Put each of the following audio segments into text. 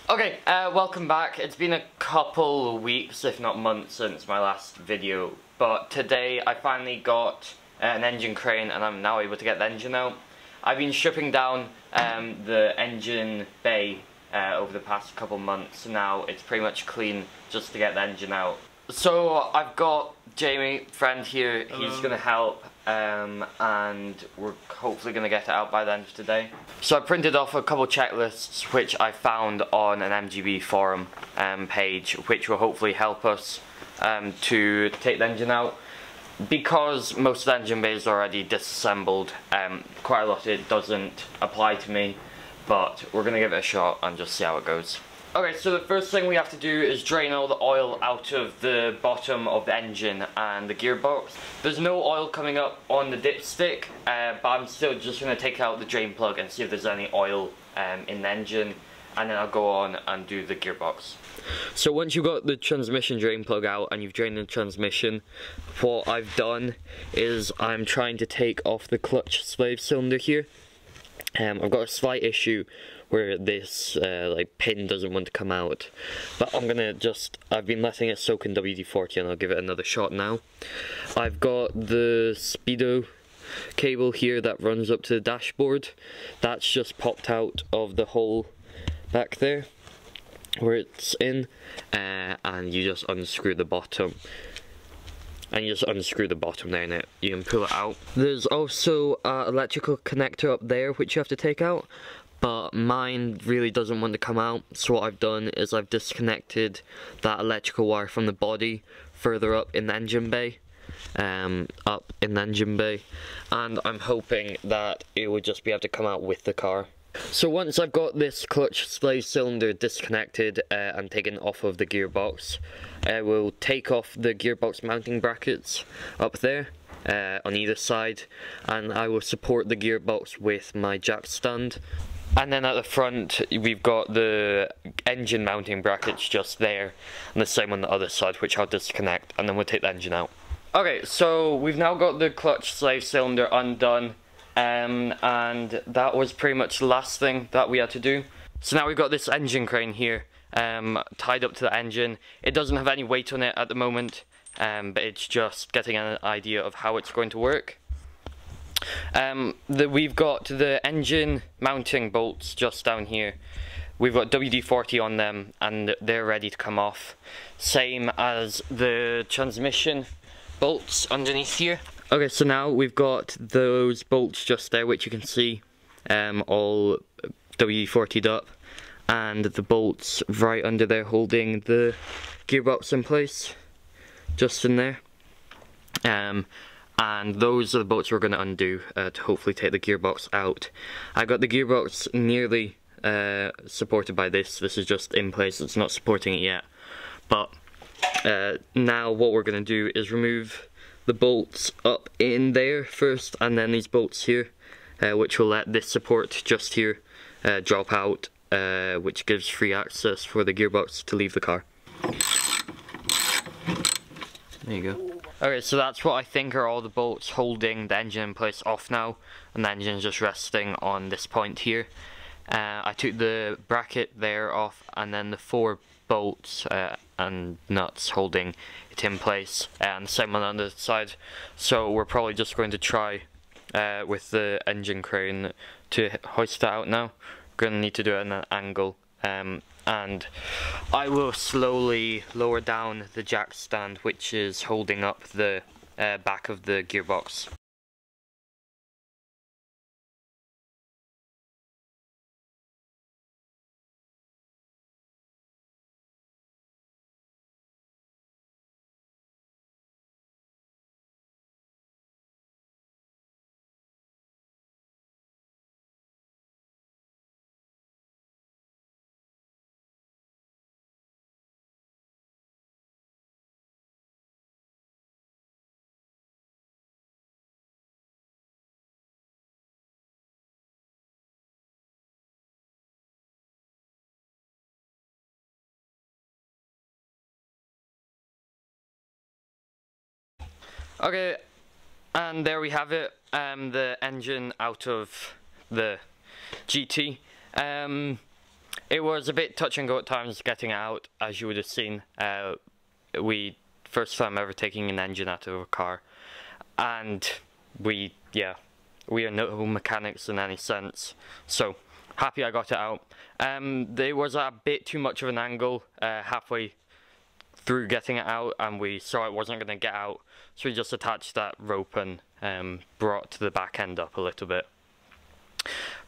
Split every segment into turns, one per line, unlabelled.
Okay, welcome back. It's been a couple weeks, if not months, since my last video, but today I finally got an engine crane and I'm now able to get the engine out. I've been stripping down the engine bay over the past couple months. Now it's pretty much clean just to get the engine out. So I've got Jamie, friend here. Hello. He's gonna help, and we're hopefully gonna get it out by the end of today. So I printed off a couple checklists which I found on an MGB forum page, which will hopefully help us to take the engine out. Because most of the engine bay is already disassembled, quite a lot of it doesn't apply to me, but we're gonna give it a shot and just see how it goes. Okay, so the first thing we have to do is drain all the oil out of the bottom of the engine and the gearbox. There's no oil coming up on the dipstick, but I'm still just going to take out the drain plug and see if there's any oil in the engine, and then I'll go on and do the gearbox. So once you've got the transmission drain plug out and you've drained the transmission, what I've done is I'm trying to take off the clutch slave cylinder here. I've got a slight issue where this like pin doesn't want to come out, but I've been letting it soak in WD-40 and I'll give it another shot now. I've got the speedo cable here that runs up to the dashboard. That's just popped out of the hole back there where it's in, and you just unscrew the bottom. And you just unscrew the bottom there and you can pull it out. There's also an electrical connector up there which you have to take out, but mine really doesn't want to come out, so what I've done is I've disconnected that electrical wire from the body further up in the engine bay, and I'm hoping that it would just be able to come out with the car. So once I've got this clutch slave cylinder disconnected and taken off of the gearbox, I will take off the gearbox mounting brackets up there on either side, and I will support the gearbox with my jack stand. And then at the front we've got the engine mounting brackets just there, and the same on the other side, which I'll disconnect, and then we'll take the engine out. Okay, so we've now got the clutch slave cylinder undone. And that was pretty much the last thing that we had to do. So now we've got this engine crane here tied up to the engine. It doesn't have any weight on it at the moment, but it's just getting an idea of how it's going to work. We've got the engine mounting bolts just down here. We've got WD-40 on them and they're ready to come off. Same as the transmission bolts underneath here. Okay, so now we've got those bolts just there, which you can see all WD-40'd up, and the bolts right under there holding the gearbox in place, just in there. And those are the bolts we're going to undo to hopefully take the gearbox out. I got the gearbox nearly supported by this. This is just in place, it's not supporting it yet. But now what we're going to do is remove the bolts up in there first, and then these bolts here, which will let this support just here drop out, which gives free access for the gearbox to leave the car. There you go. Okay, so that's what I think are all the bolts holding the engine in place off now, and the engine's just resting on this point here. I took the bracket there off, and then the 4 bolts and nuts holding it in place, and the same on the other side. So we're probably just going to try with the engine crane to hoist it out now. We're going to need to do it at an angle, and I will slowly lower down the jack stand which is holding up the back of the gearbox. Okay, and there we have it, the engine out of the GT. It was a bit touch and go at times getting it out, as you would have seen. First time ever taking an engine out of a car, and we are no mechanics in any sense, so happy I got it out. There was a bit too much of an angle halfway through getting it out, and we saw it wasn't going to get out, so we just attached that rope and brought the back end up a little bit.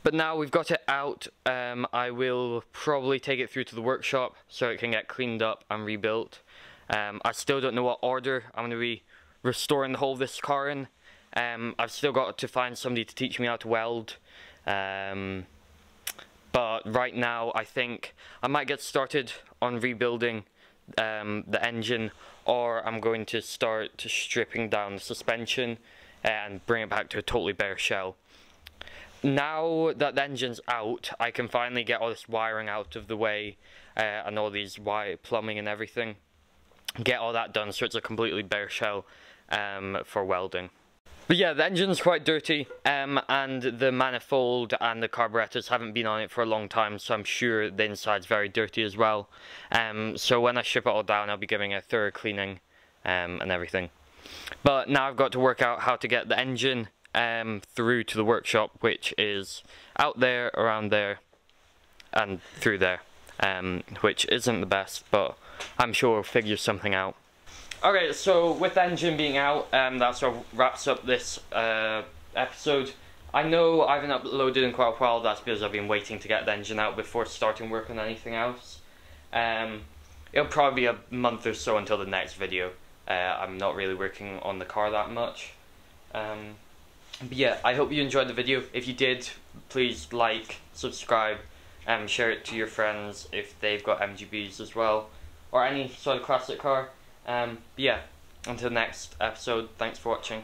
But now we've got it out, I will probably take it through to the workshop so it can get cleaned up and rebuilt. I still don't know what order I'm going to be restoring the whole of this car in. I've still got to find somebody to teach me how to weld. But right now I think I might get started on rebuilding the engine, or I'm going to start stripping down the suspension and bring it back to a totally bare shell. Now that the engine's out, I can finally get all this wiring out of the way and all these plumbing and everything. Get all that done so it's a completely bare shell for welding. But yeah, the engine's quite dirty, and the manifold and the carburetors haven't been on it for a long time, so I'm sure the inside's very dirty as well. So when I strip it all down, I'll be giving a thorough cleaning and everything. But now I've got to work out how to get the engine through to the workshop, which is out there, around there, and through there, which isn't the best, but I'm sure we'll figure something out. Okay, so with the engine being out, that sort of wraps up this episode. I know I haven't uploaded in quite a while. That's because I've been waiting to get the engine out before starting work on anything else. It'll probably be a month or so until the next video. I'm not really working on the car that much. But yeah, I hope you enjoyed the video. If you did, please like, subscribe, and share it to your friends if they've got MGBs as well, or any sort of classic car. But yeah, until next episode, thanks for watching.